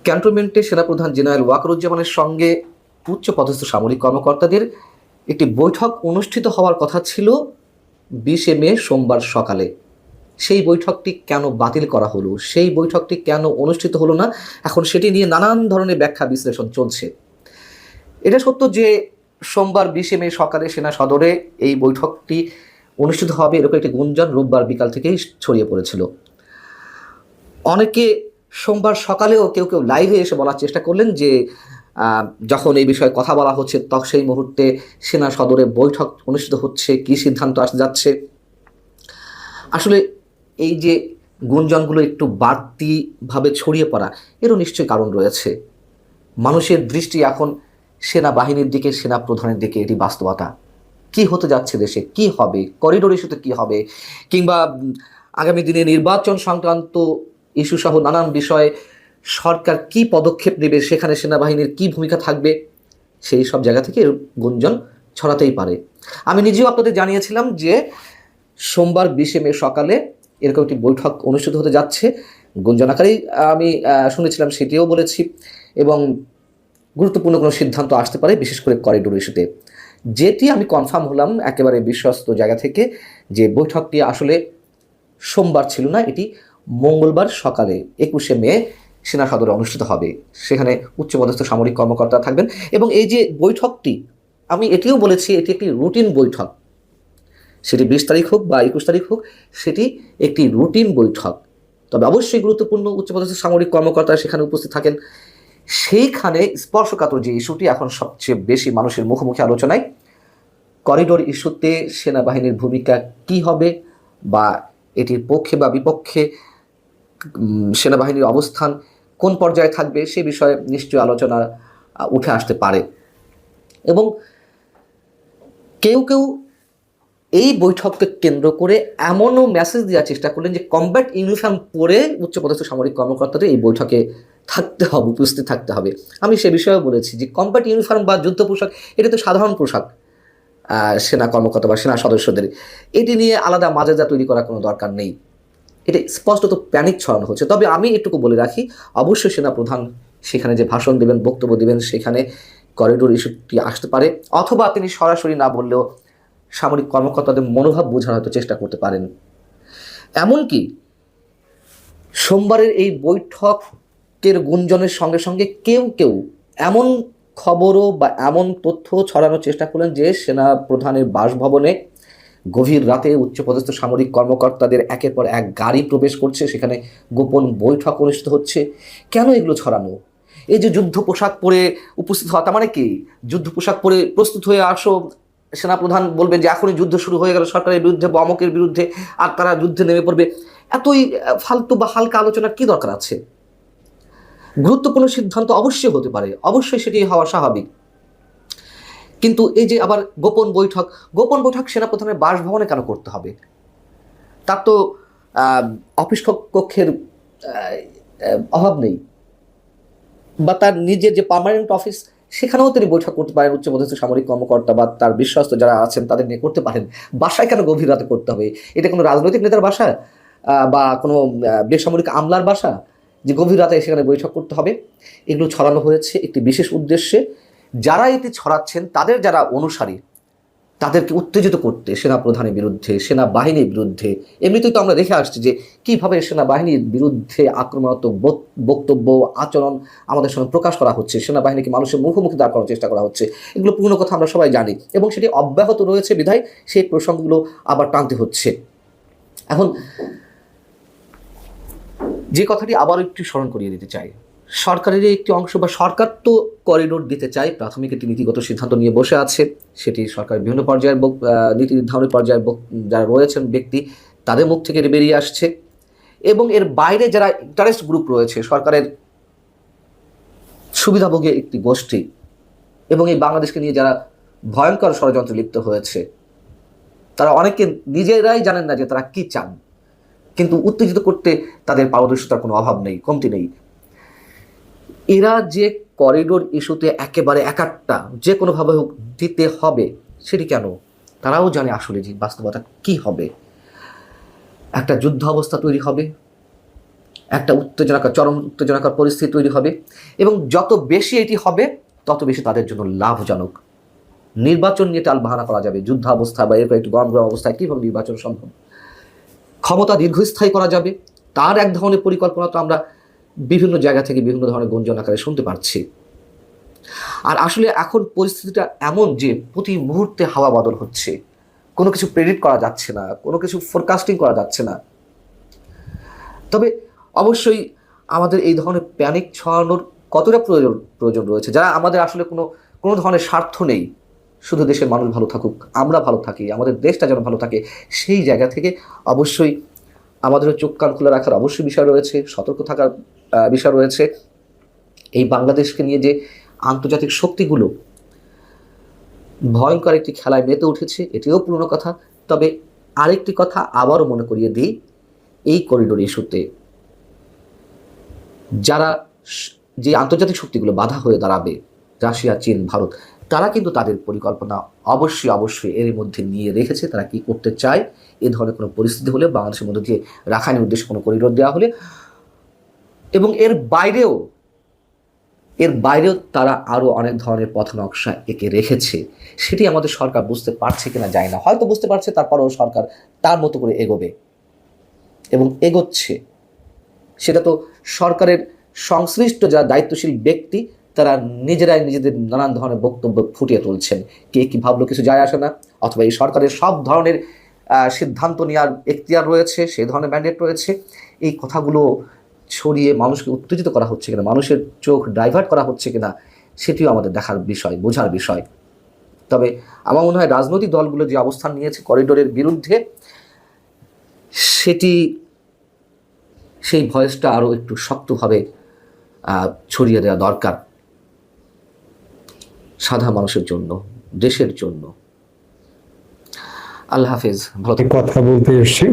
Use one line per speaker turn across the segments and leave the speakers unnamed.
ক্যান্টনমেন্টে সেনাপ্রধান জেনারেল ওয়াকারুজ্জামানের সঙ্গে উচ্চপদস্থ সামরিক কর্মকর্তাদের একটি বৈঠক অনুষ্ঠিত হওয়ার কথা ছিল 20 মে সোমবার সকালে। সেই বৈঠকটি কেন বাতিল করা হলো, সেই বৈঠকটি কেন অনুষ্ঠিত হলো না, এখন সেটি নিয়ে নানান ধরনের ব্যাখ্যা বিশ্লেষণ চলছে। এটা সত্য যে সোমবার 20 মে সকালে সেনা সদরে এই বৈঠকটি অনুষ্ঠিত হবে এরকম একটি গুঞ্জন রোববার বিকাল থেকেই ছড়িয়ে পড়েছিল। অনেকে সোমবার সকালেও কেউ কেউ লাইভে এসে বলার চেষ্টা করলেন যে যখন এই বিষয়ে কথা বলা হচ্ছে তখন সেই মুহূর্তে সেনা সদরে বৈঠক অনুষ্ঠিত হচ্ছে, কী সিদ্ধান্ত আসতে যাচ্ছে। আসলে এই যে গুঞ্জনগুলো একটু বাড়তিভাবে ছড়িয়ে পড়া, এরও নিশ্চয়ই কারণ রয়েছে। মানুষের দৃষ্টি এখন সেনাবাহিনীর দিকে, সেনা প্রধানের দিকে। এটি বাস্তবতা। কি হতে যাচ্ছে দেশে, কি হবে, করিডোর ইস্যুতে কি হবে, কিংবা আগামী দিনে নির্বাচন সংক্রান্ত ইস্যু সহ নানান বিষয়ে সরকার কি পদক্ষেপ নেবে, সেখানে সেনাবাহিনীর কি ভূমিকা থাকবে, সেই সব জায়গা থেকে গুঞ্জন ছড়াতেই পারে। আমি নিজেও আপনাদের জানিয়েছিলাম যে সোমবার 20 মে সকালে এরকম একটি বৈঠক অনুষ্ঠিত হতে যাচ্ছে, গুঞ্জন আকারেই আমি শুনেছিলাম, সেটিও বলেছি। এবং গুরুত্বপূর্ণ কোনো সিদ্ধান্ত আসতে পারে, বিশেষ করে করিডোর ইস্যুতে। যেটি আমি কনফার্ম হলাম একেবারে বিশ্বস্ত জায়গা থেকে যে বৈঠকটি আসলে সোমবার ছিল না, এটি মঙ্গলবার সকালে 21 মে সেনা সদরে অনুষ্ঠিত হবে। সেখানে উচ্চপদস্থ সামরিক কর্মকর্তা থাকবেন। এবং এই যে বৈঠকটি, আমি এটিও বলেছি, এটি একটি রুটিন বৈঠক। সেটি 20 তারিখ হোক বা 21 তারিখ হোক, সেটি একটি রুটিন বৈঠক। তবে অবশ্যই গুরুত্বপূর্ণ উচ্চপদস্থ সামরিক কর্মকর্তা সেখানে উপস্থিত থাকেন। সেইখানে স্পর্শকাতর যে ইস্যুটি এখন সবচেয়ে বেশি মানুষের মুখোমুখি আলোচনায়, করিডোর ইস্যুতে সেনাবাহিনীর ভূমিকা কি হবে, বা এটির পক্ষে বা বিপক্ষে সেনাবাহিনীর অবস্থান কোন পর্যায়ে থাকবে, সে বিষয়ে নিশ্চয়ই আলোচনা উঠে আসতে পারে। এবং কেউ কেউ এই বৈঠককে কেন্দ্র করে এমনও মেসেজ দেওয়ার চেষ্টা করলেন যে কমব্যাট ইউনিফর্ম পরে উচ্চপদস্থ সামরিক কর্মকর্তাদের এই বৈঠকে থাকতে হবে, উপস্থিত থাকতে হবে। আমি সে বিষয়েও বলেছি যে কমব্যাট ইউনিফর্ম বা যুদ্ধ পোশাক, এটা তো সাধারণ পোশাক সেনা কর্মকর্তা বা সেনা সদস্যদের। এটি নিয়ে আলাদা মাজেদা তৈরি করার কোনো দরকার নেই। এটা স্পষ্টত প্যানিক ছড়ানো হচ্ছে। তবে আমি এটুকু বলে রাখি, অবশ্যই সেনা প্রধান সেখানে যে ভাষণ দেবেন, বক্তব্য দেবেন, সেখানে করিডোর ইস্যুটি আসতে পারে, অথবা তিনি সরাসরি না বললেও সামরিক কর্মকর্তাদের মনোভাব বোঝার হয়তো চেষ্টা করতে পারেন। এমনকি সোমবারের এই বৈঠকের গুঞ্জনের সঙ্গে সঙ্গে কেউ কেউ এমন খবরও বা এমন তথ্য ছড়ানোর চেষ্টা করলেন যে সেনা প্রধানের বাসভবনে গভীর রাতে উচ্চপদস্থ সামরিক কর্মকর্তাদের একের পর এক গাড়ি প্রবেশ করছে, সেখানে গোপন বৈঠক অনুষ্ঠিত হচ্ছে। কেন এগুলো ছড়ানো? এই যে যুদ্ধ পোশাক পরে উপস্থিত হওয়া, তার মানে কি যুদ্ধ পোশাক পরে প্রস্তুত হয়ে আসো, সেনাপ্রধান বলবেন যে এখনই যুদ্ধ শুরু হয়ে গেল সরকারের বিরুদ্ধে বা অমকের বিরুদ্ধে, আর তারা যুদ্ধে নেমে পড়বে। এতই ফালতু বা হালকা আলোচনার কি দরকার আছে? গুরুত্বপূর্ণ সিদ্ধান্ত অবশ্যই হতে পারে, অবশ্যই সেটি হওয়া স্বাভাবিক। কিন্তু এই যে আবার গোপন বৈঠক সেনাপ্রধানের বাসভবনে কেন করতে হবে? তার তো অফিস কক্ষের অভাব নেই, বা তার নিজের যে পার্মানেন্ট অফিস, সেখানেও তিনি বৈঠক করতে পারেন। উচ্চপদস্থ সামরিক কর্মকর্তা বা তার বিশ্বস্ত যারা আছেন তাদের নিয়ে করতে পারেন। বাসায় কেন গভীর রাতে করতে হবে? এটা কোনো রাজনৈতিক নেতার বাসা বা কোনো বেসামরিক আমলার বাসা যে গভীর রাতে সেখানে বৈঠক করতে হবে? এগুলো ছড়ানো হয়েছে একটি বিশেষ উদ্দেশ্যে। যারা এটি ছড়াচ্ছেন তাদের যারা অনুসারী, তাদেরকে উত্তেজিত করতে সেনাপ্রধানের বিরুদ্ধে, সেনাবাহিনীর বিরুদ্ধে। এমনিতেই তো আমরা দেখে আসছি যে কীভাবে সেনাবাহিনীর বিরুদ্ধে আক্রমণাত্মক বক্তব্য, আচরণ আমাদের সঙ্গে প্রকাশ করা হচ্ছে, সেনাবাহিনীকে মানুষের মুখোমুখি দাঁড় করার চেষ্টা করা হচ্ছে। এগুলো পুরনো কথা আমরা সবাই জানি, এবং সেটি অব্যাহত রয়েছে বিধায় সেই প্রসঙ্গগুলো আবার টানতে হচ্ছে। এখন যে কথাটি আবার একটু স্মরণ করিয়ে দিতে চাই, সরকারের একটি অংশ বা সরকার তো করিডোর দিতে চায়, প্রাথমিক একটি নীতিগত সিদ্ধান্ত নিয়ে বসে আছে। সেটি সরকারের বিভিন্ন পর্যায়ের নীতি নির্ধারণী পর্যায়ের যারা রয়েছেন ব্যক্তি, তাদের মুখ থেকে বেরিয়ে আসছে। এবং এর বাইরে যারা ইন্টারেস্ট গ্রুপ রয়েছে, সরকারের সুবিধাভোগী একটি গোষ্ঠী, এবং এই বাংলাদেশকে নিয়ে যারা ভয়ঙ্কর ষড়যন্ত্রে লিপ্ত হয়েছে, তারা অনেকে নিজেরাই জানেন না যে তারা কি চান, কিন্তু উত্তেজিত করতে তাদের পারদর্শিতার কোনো অভাব নেই, কমতি নেই। এরা যে করিডোর ইস্যুতে একেবারে একাট্টা, যে কোনোভাবে হোক দিতে হবে, সেটি কেন? তারাও জানে আসলে যে বাস্তবতা কি হবে। একটা যুদ্ধ অবস্থা তৈরি হবে, একটা চরম উত্তেজনাকর পরিস্থিতি তৈরি হবে, এবং যত বেশি এটি হবে তত বেশি তাদের জন্য লাভজনক। নির্বাচন নিয়ে টালবাহানা করা যাবে, যুদ্ধাবস্থা বা এরকম একটু গরম গরম অবস্থায় কীভাবে নির্বাচন সম্ভব, ক্ষমতা দীর্ঘস্থায়ী করা যাবে, তার এক ধরনের পরিকল্পনা তো আমরা বিভিন্ন জায়গা থেকে বিভিন্ন ধরনের গুঞ্জন আকারে শুনতে পারছি। আর আসলে এখন পরিস্থিতিটা এমন যে প্রতি মুহূর্তে হাওয়া বদল হচ্ছে, কোনো কিছু প্রেডিক্ট করা যাচ্ছে না, কোনো কিছু ফোরকাস্টিং করা যাচ্ছে না। তবে অবশ্যই আমাদের এই ধরনের প্যানিক ছড়ানোর কতটা প্রয়োজন রয়েছে, যারা আমাদের আসলে কোনো ধরনের স্বার্থ নেই, শুধু দেশের মানুষ ভালো থাকুক, আমরা ভালো থাকি, আমাদের দেশটা যেন ভালো থাকে, সেই জায়গা থেকে অবশ্যই আমাদের চোখ কান খুলে রাখার অবশ্যই বিষয় রয়েছে, সতর্ক থাকার বিষয় রয়েছে। এই বাংলাদেশকে নিয়ে যে আন্তর্জাতিক শক্তিগুলো ভয়ঙ্কর একটি খেলায় মেতে উঠেছে, এটিও পুরনো কথা। তবে আরেকটি কথা আবারও মনে করিয়ে দিই, এই করিডোর ইস্যুতে যারা যে আন্তর্জাতিক শক্তিগুলো বাধা হয়ে দাঁড়াবে, রাশিয়া, চীন, ভারত, তারা কিন্তু তাদের পরিকল্পনা অবশ্যই এর মধ্যে নিয়ে রেখেছে। তারা কি করতে চায়, এ ধরনের কোনো পরিস্থিতি হলে, বাংলাদেশের মধ্যে দিয়ে রাখাইনের উদ্দেশ্যে কোনো করিডোর দেওয়া হলে, এবং এর বাইরেও তারা আরও অনেক ধরনের পথ নকশা এঁকে রেখেছে। সেটি আমাদের সরকার বুঝতে পারছে কিনা জানি না, হয়তো বুঝতে পারছে, তারপরেও সরকার তার মতো করে এগোবে এবং এগোচ্ছে। সেটা তো সরকারের সংশ্লিষ্ট যারা দায়িত্বশীল ব্যক্তি, তারা নিজেরাই নিজেদের নানান ধরনের বক্তব্য ফুটিয়ে তুলছেন। কে কী ভাবলো কিছু যায় আসে না, অথবা এই সরকারের সব ধরনের সিদ্ধান্ত নেওয়ার এখতিয়ার রয়েছে, সেই ধরনের ম্যান্ডেট রয়েছে। এই কথাগুলো ছড়িয়ে মানুষকে উত্তেজিত করা হচ্ছে কিনা, মানুষের চোখ ডাইভার্ট করা হচ্ছে কিনা, সেটিও আমাদের দেখার বিষয়, বোঝার বিষয়। তবে আমার মনে হয় রাজনৈতিক দলগুলো যে অবস্থান নিয়েছে করিডোরের বিরুদ্ধে, সেই ভয়েসটা আরও একটু শক্তভাবে ছড়িয়ে দেওয়া দরকার, সাধারণ মানুষের জন্য, দেশের জন্য। আল্লাহ হাফেজ।
কথা বলতে এসেছি,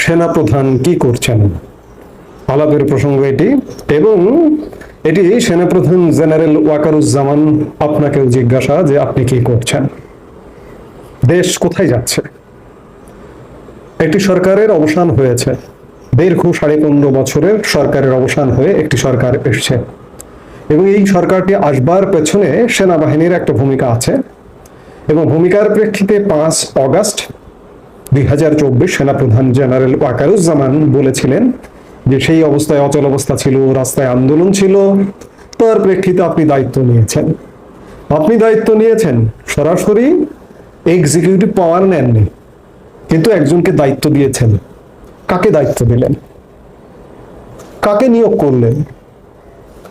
সেনাপ্রধান কি করছেন, আলাপের প্রসঙ্গ এটি, এবং এটি সেনাপ্রধান জেনারেল ওয়াকারুজ্জামান আপনাকেও জিজ্ঞাসা যে আপনি কি করছেন, দেশ কোথায় যাচ্ছে। একটি সরকারের অবসান হয়েছে, দীর্ঘ 15.5 বছরের সরকারের অবসান হয়ে একটি সরকার এসছে, এবং এই সরকারটি আসবার পেছনে সেনাবাহিনীর একটা ভূমিকা আছে, এবং ভূমিকার প্রেক্ষিতে 5 অগাস্ট 2024 সেনাপ্রধান জেনারেল ওয়াকারুজ্জামান বলেছিলেন যে সেই অবস্থায় অচল অবস্থা ছিল, রাস্তায় আন্দোলন ছিল, তার প্রেক্ষিতে আপনি দায়িত্ব নিয়েছেন, সরাসরি এক্সিকিউটিভ পাওয়ার নেননি, কিন্তু একজনকে দায়িত্ব দিয়েছেন। কাকে দায়িত্ব দিলেন, কাকে নিয়োগ করলেন?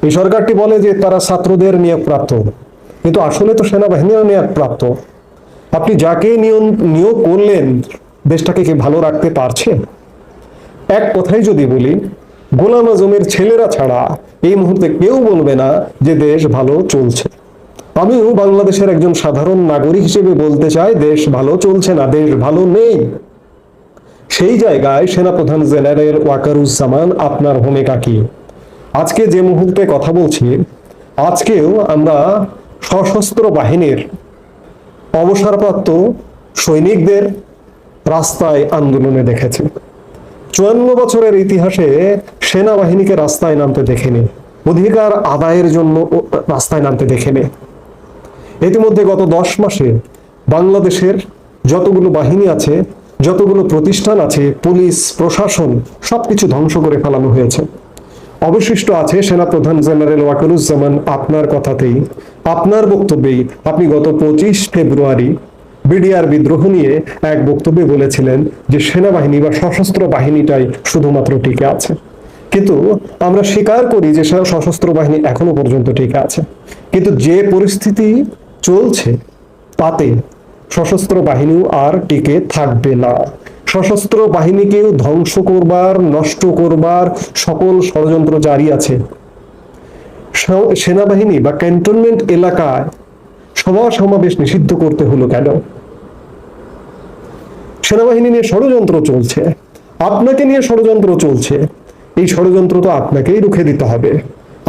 এই সরকারটি বলে যে তারা ছাত্রদের নিয়োগপ্রাপ্ত, কিন্তু আসলে তো সেনাবাহিনীও নিয়োগপ্রাপ্ত। আপনি যাকে নিয়োগ করলেন, দেশটাকে কি ভালো রাখতে পারছে? এক কথাই যদি বলি, গোলাম আজমের ছেলেরা ছাড়া এই মুহূর্তে কেউ বলবে না যে দেশ ভালো চলছে। আমিও বাংলাদেশের একজন সাধারণ নাগরিক হিসেবে বলতে চাই, দেশ ভালো চলছে না, দেশ ভালো নেই। সেই জায়গায় সেনাপ্রধান জেনারেল ওয়াকারুজ্জামান আপনার ভূমিকা কি? আজকে যে মুহূর্তে কথা বলছি, আজকেও আমরা সশস্ত্র বাহিনীর অবসরপ্রাপ্ত সৈনিকদের রাস্তায় আন্দোলনে দেখেছি। 54 বছরের ইতিহাসে সেনাবাহিনীকে রাস্তায় নামতে দেখিনি, অধিকার আদায়ের জন্য রাস্তায় নামতে দেখিনি। ইতিমধ্যে গত 10 মাসে বাংলাদেশের যতগুলো বাহিনী আছে, যতগুলো প্রতিষ্ঠান আছে, পুলিশ, প্রশাসন, সবকিছু ধ্বংস করে ফেলানো হয়েছে। অবশিষ্ট আছে সেনাপ্রধান জেনারেল ওয়াকারুজ্জামান আপনার কথাতেই, আপনার বক্তব্যেই আপনি গত 25 ফেব্রুয়ারি বিডিআর বিদ্রোহ নিয়ে এক বক্তব্যে বলেছিলেন যে সেনাবাহিনী বা সশস্ত্র বাহিনীটাই শুধুমাত্র টিকে আছে। কিন্তু আমরা স্বীকার করি যে সশস্ত্র বাহিনী এখনো পর্যন্ত টিকে আছে, কিন্তু যে পরিস্থিতি চলছে তাতে সশস্ত্র বাহিনীও আর টিকে থাকবে না। সশস্ত্র বাহিনীকেও ধ্বংস করবার, নষ্ট করবার সকল ষড়যন্ত্র জারি আছে। সেনাবাহিনী বা ক্যান্টনমেন্ট এলাকায় সভা সমাবেশ নিষিদ্ধ করতে হলো কেন? সেনাবাহিনী নিয়ে ষড়যন্ত্র চলছে, আপনাকে নিয়ে ষড়যন্ত্র চলছে, এই ষড়যন্ত্র তো আপনাকেই রুখে দিতে হবে।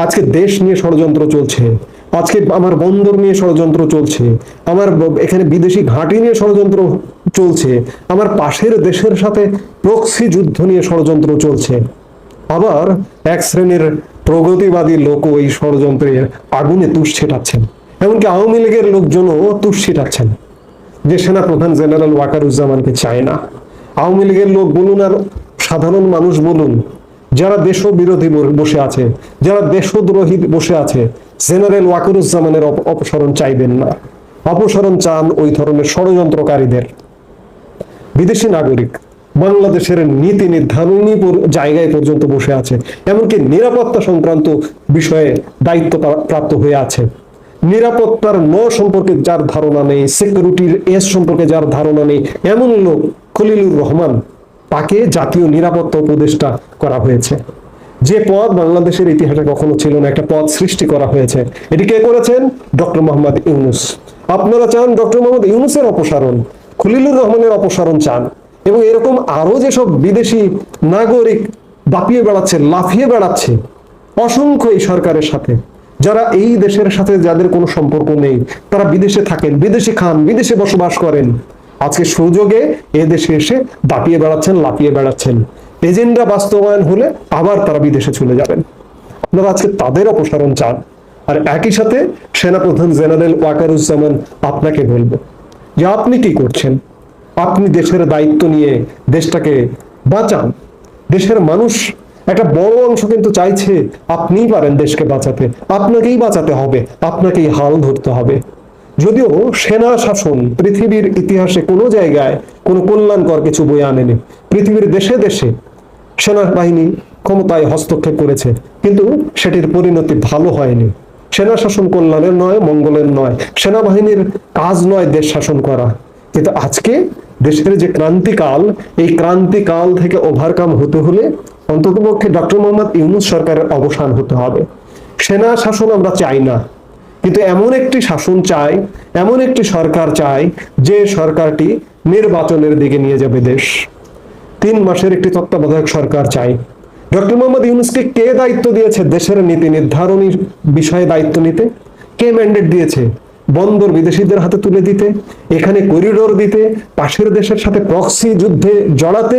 আজকে দেশ নিয়ে ষড়যন্ত্র চলছে, আজকে আমার বন্দর নিয়ে ষড়যন্ত্র চলছে, আমার এখানে বিদেশি ঘাঁটি নিয়ে ষড়যন্ত্র চলছে, আমার পাশের দেশের সাথে প্রক্সি যুদ্ধ নিয়ে ষড়যন্ত্র চলছে। আবার এক শ্রেণীর প্রগতিবাদী লোকও এই ষড়যন্ত্রের আগুনে তুষ ছেটাচ্ছেন। এমনকি আওয়ামী লীগের লোকজনও তুষ ছিটাচ্ছেন যে সেনাপ্রধান জেনারেল ওয়াকারুজ্জামানকে চায় না। আওয়ামী লীগের লোক বলুন আর সাধারণ মানুষ বলুন, যারা দেশ বিরোধী বসে আছে, যারা দেশদ্রোহী বসে আছে, জেনারেল ওয়াকারুজ্জামানের অপসারণ চাইবেন না। অপসারণ চান ওই ধরনের ষড়যন্ত্রকারীদের। বিদেশি নাগরিক বাংলাদেশের নীতি নির্ধারণী জায়গায় পর্যন্ত বসে আছে, এমনকি নিরাপত্তা সংক্রান্ত বিষয়ে দায়িত্ব প্রাপ্ত হয়ে আছে। নিরাপত্তার সম্পর্কে যার ধারণা নেই, সিকিউরিটির সম্পর্কে যার ধারণা নেই, এমন লোক খলিলুর রহমান, তাকে জাতীয় নিরাপত্তা উপদেষ্টা করা হয়েছে। যে পদ বাংলাদেশের ইতিহাসে কখনো ছিল না, একটা পদ সৃষ্টি করা হয়েছে। এটি কে করেছেন? ডক্টর মোহাম্মদ ইউনূস। আপনারা চান ডক্টর মোহাম্মদ ইউনূসের অপসারণ, খলিলুর রহমানের অপসারণ চান, এবং এরকম আরো যেসব বিদেশি নাগরিক দাপিয়ে বেড়াচ্ছে, লাফিয়ে বেড়াচ্ছে অসংখ্য এই সরকারের সাথে, যারা এই দেশের সাথে যাদের কোনো সম্পর্ক নেই, তারা বিদেশে থাকেন, বিদেশে খান, বিদেশে বসবাস করেন, আজকে সুযোগে এ দেশে এসে দাপিয়ে বেড়াচ্ছেন, লাফিয়ে বেড়াচ্ছেন। এজেন্ডা বাস্তবায়ন হলে আবার তারা বিদেশে চলে যাবেন। আপনারা আজকে তাদের অপসারণ চান। আর একই সাথে সেনাপ্রধান জেনারেল ওয়াকারুজ্জামান, আপনাকে বলবো যে আপনি কি করছেন? আপনি দেশের দায়িত্ব নিয়ে দেশটাকে বাঁচান। দেশের মানুষ একটা বড় অংশ কিন্তু চাইছে আপনিই পারেন দেশকে বাঁচাতে, আপনাকেই বাঁচাতে হবে, আপনাকেই হাল ধরতে হবে। যদিও সেনা শাসন পৃথিবীর ইতিহাসে কোনো জায়গায় কোনো কল্যাণকর কিছু বয়ে আনেনি। পৃথিবীর দেশে দেশে সেনাবাহিনী ক্ষমতায় হস্তক্ষেপ করেছে, কিন্তু সেটির পরিণতি ভালো হয়নি। সেনা শাসন কল্যাণের নয়, মঙ্গলের নয়। সেনাবাহিনীর কাজ নয় দেশ শাসন করা। কিন্তু আজকে দেশের যে ক্রান্তিকাল, এই ক্রান্তিকাল থেকে ওভারকাম হতে হলে অন্ততপক্ষে ডক্টর মোহাম্মদ ইউনূস সরকারের অবসান হতে হবে। সেনা শাসন আমরা চাই না, কিন্তু এমন একটি শাসন চাই, এমন একটি সরকার চাই যে সরকারটি নির্বাচনের দিকে নিয়ে যাবে দেশ। 3 মাসের একটি তত্ত্বাবধায়ক সরকার চাই। ডক্টর মোহাম্মদ ইউনূসকে কে দায়িত্ব দিয়েছে দেশের নীতি নির্ধারণী বিষয়ে দায়িত্ব নিতে? কে ম্যান্ডেট দিয়েছে? বন্দর বিদেশিদের হাতে তুলে দিতে, এখানে করিডোর দিতে, পাশের দেশের সাথে প্রক্সি যুদ্ধে জড়াতে?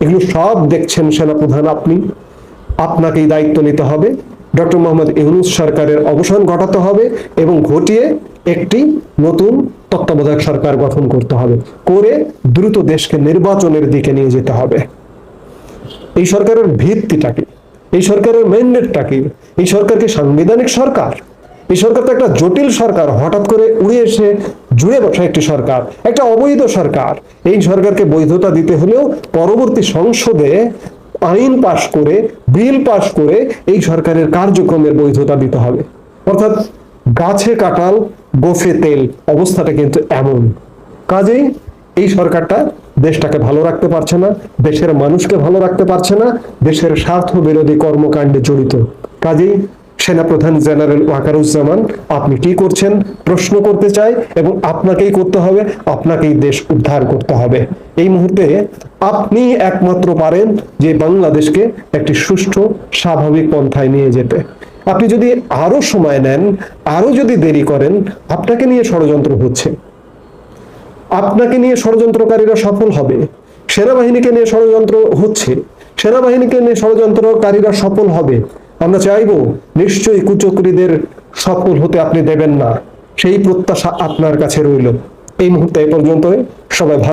এগুলো সব দেখছেন সেনাপ্রধান আপনি। আপনাকেই দায়িত্ব নিতে হবে। ডক্টর মোহাম্মদ ইউনূস সরকারের অবসান ঘটাতে হবে এবং ঘটিয়ে একটি নতুন তত্ত্বাবধায়ক সরকার গঠন করতে হবে, করে দ্রুত দেশকে নির্বাচনের দিকে নিয়ে যেতে হবে। এই সরকারের ভিত্তিটা কি? এই সরকারের ম্যান্ডেটটা কি? এই সরকার কি সাংবিধানিক সরকার? এই সরকার তো একটা জটিল সরকার, হঠাৎ করে উড়ে এসে জুড়ে বসা একটি সরকার, একটা অবৈধ সরকার। এই সরকারকে বৈধতা দিতে হলেও পরবর্তী সংসদে আইন পাশ করে, বিল পাশ করে এই সরকারের কার্যক্রমের বৈধতা দিতে হবে। অর্থাৎ গাছে কাঁঠাল গোফে তেল অবস্থাটা কিন্তু এমন। কাজেই এই সরকারটা দেশটাকে ভালো রাখতে পারছে না, দেশের মানুষকে ভালো রাখতে পারছে না, দেশের স্বার্থ বিরোধী কর্মকাণ্ডে জড়িত। কাজেই সেনাপ্রধান জেনারেল ওয়াকারুজ্জামান, আপনি কি করছেন প্রশ্ন করতে চাই, এবং আপনাকেই করতে হবে, আপনাকেই দেশ উদ্ধার করতে হবে। এই মুহূর্তে আপনি একমাত্র পারেন যে বাংলাদেশকে একটি সুষ্ঠু স্বাভাবিক পন্থায় নিয়ে যেতে। আপনি যদি আরো সময় নেন, আরো যদি দেরি করেন, আপনাকে নিয়ে ষড়যন্ত্র হচ্ছে, আপনাকে নিয়ে ষড়যন্ত্রকারীরা সফল হবে। সেনাবাহিনীকে নিয়ে ষড়যন্ত্র হচ্ছে, সেনাবাহিনীকে নিয়ে ষড়যন্ত্রকারীরা সফল হবে। আমরা চাইবো নিশ্চয়ই কুচক্রীদের সফল হতে আপনি দেবেন না, সেই প্রত্যাশা আপনার কাছে রইল। এই মুহূর্তে এই পর্যন্তই। সবাই ভালো